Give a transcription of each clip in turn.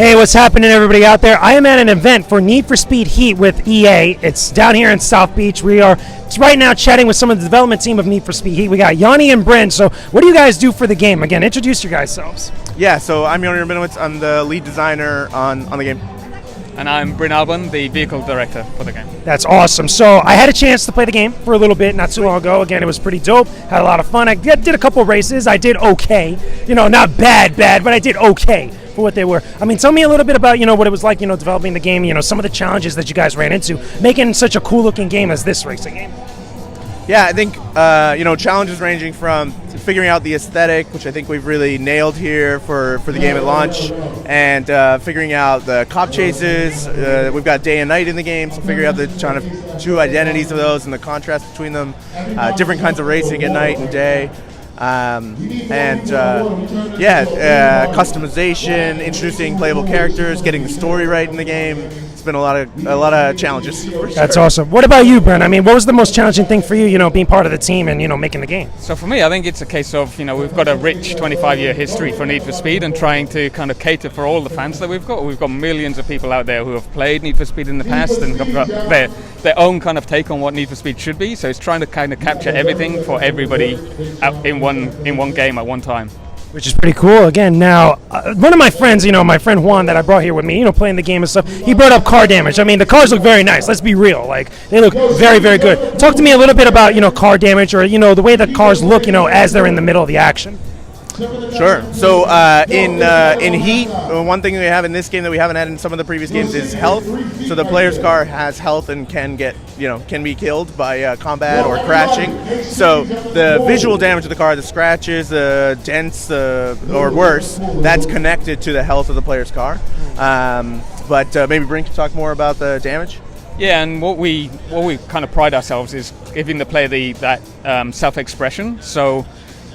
Hey, what's happening, everybody out there? I am at an event for Need for Speed Heat with EA. It's down here in South Beach. We are right now chatting with some of the development team of Need for Speed Heat. We got Yanni and Bryn. So what do you guys do for the game? Again, introduce your guys selves. Yeah, so I'm Yanni Rabinowitz. I'm the lead designer on the game. And I'm Bryn Alban, the vehicle director for the game. That's awesome. So I had a chance to play the game for a little bit not too long ago. Again, it was pretty dope. Had a lot of fun. I did a couple races. I did okay. You know, not bad, but I did okay for what they were. I mean, tell me a little bit about, what it was like, developing the game, some of the challenges that you guys ran into, making such a cool looking game as this racing game. Yeah, I think, challenges ranging from figuring out the aesthetic, which I think we've really nailed here for the game at launch, and figuring out the cop chases. We've got day and night in the game, so figuring out the kind of two identities of those and the contrast between them, different kinds of racing at night and day. Customization, introducing playable characters, getting the story right in the game. It's been a lot of challenges. For sure. That's awesome. What about you, Brent? I mean, what was the most challenging thing for you, being part of the team and, making the game? So for me, I think it's a case of, we've got a rich 25-year history for Need for Speed and trying to kind of cater for all the fans that we've got. We've got millions of people out there who have played Need for Speed in the past and have got their own kind of take on what Need for Speed should be. So it's trying to kind of capture everything for everybody in one game at one time. Which is pretty cool. Again, now, one of my friends, my friend Juan that I brought here with me, playing the game and stuff, he brought up car damage. I mean, the cars look very nice. Let's be real. Like, they look very, very good. Talk to me a little bit about, car damage or, the way the cars look, as they're in the middle of the action. Sure. So in Heat, one thing we have in this game that we haven't had in some of the previous games is health. So the player's car has health and can be killed by combat or crashing. So the visual damage of the car, the scratches, the dents, or worse, that's connected to the health of the player's car. But maybe Bryn can talk more about the damage. Yeah, and what we kind of pride ourselves is giving the player that self-expression. So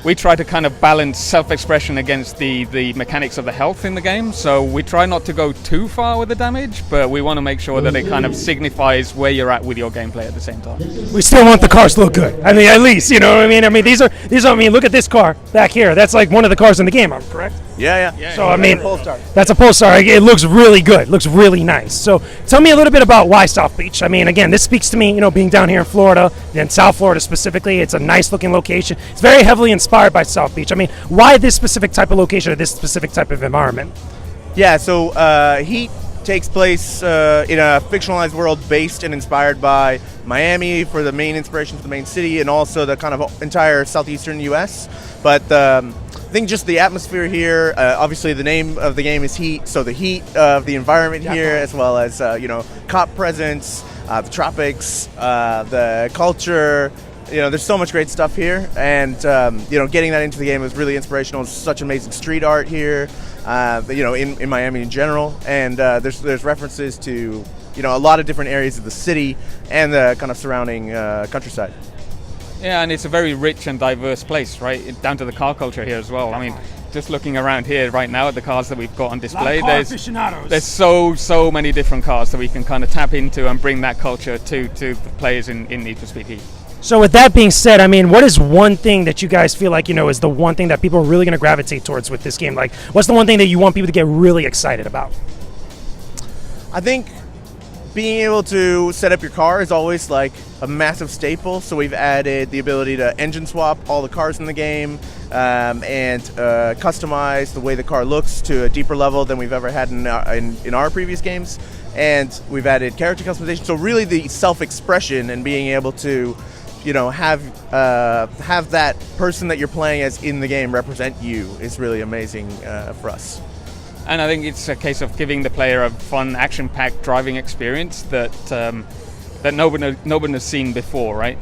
we try to kind of balance self-expression against the mechanics of the health in the game. So we try not to go too far with the damage, but we want to make sure that it kind of signifies where you're at with your gameplay at the same time. We still want the cars to look good. I mean, at least, you know what I mean? I mean, these are. I mean, look at this car back here. That's like one of the cars in the game, I'm correct? Yeah. So, I mean, Polestar. That's a Polestar. It looks really good. Looks really nice. So, tell me a little bit about why South Beach. I mean, again, this speaks to me, being down here in Florida, in South Florida specifically. It's a nice looking location. It's very heavily inspired by South Beach. I mean, why this specific type of location or this specific type of environment? Yeah, so Heat takes place in a fictionalized world based and inspired by Miami for the main inspiration for the main city, and also the kind of entire southeastern U.S. But I think just the atmosphere here, obviously the name of the game is Heat, so the heat of the environment here, as well as cop presence, the tropics, the culture. There's so much great stuff here, and getting that into the game was really inspirational. There's such amazing street art here, in Miami in general, and there's references to a lot of different areas of the city and the kind of surrounding countryside. Yeah, and it's a very rich and diverse place, right? Down to the car culture here as well. I mean, just looking around here right now at the cars that we've got on display, there's so many different cars that we can kind of tap into and bring that culture to the players in Need for Speed Heat. So with that being said, I mean, what is one thing that you guys feel like, is the one thing that people are really going to gravitate towards with this game? Like, what's the one thing that you want people to get really excited about? I think being able to set up your car is always like a massive staple. So we've added the ability to engine swap all the cars in the game and customize the way the car looks to a deeper level than we've ever had in our previous games. And we've added character customization. So really the self-expression and being able to have that person that you're playing as in the game represent you is really amazing for us. And I think it's a case of giving the player a fun, action-packed driving experience that nobody has seen before, right?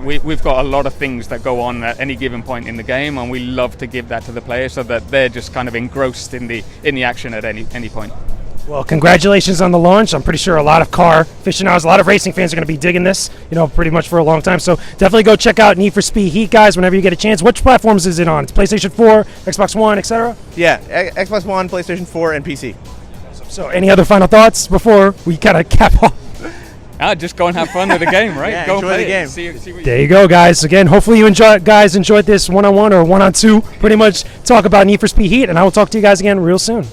We've got a lot of things that go on at any given point in the game, and we love to give that to the player so that they're just kind of engrossed in the action at any point. Well, congratulations on the launch. I'm pretty sure a lot of car aficionados, a lot of racing fans are going to be digging this, pretty much for a long time. So definitely go check out Need for Speed Heat, guys, whenever you get a chance. Which platforms is it on? It's PlayStation 4, Xbox One, etc.? Yeah, Xbox One, PlayStation 4, and PC. So any other final thoughts before we kind of cap off? Just go and have fun with the game, right? Yeah, go enjoy play the game. See what there you go, guys. Again, hopefully you enjoyed this one-on-one or one-on-two. Pretty much talk about Need for Speed Heat, and I will talk to you guys again real soon.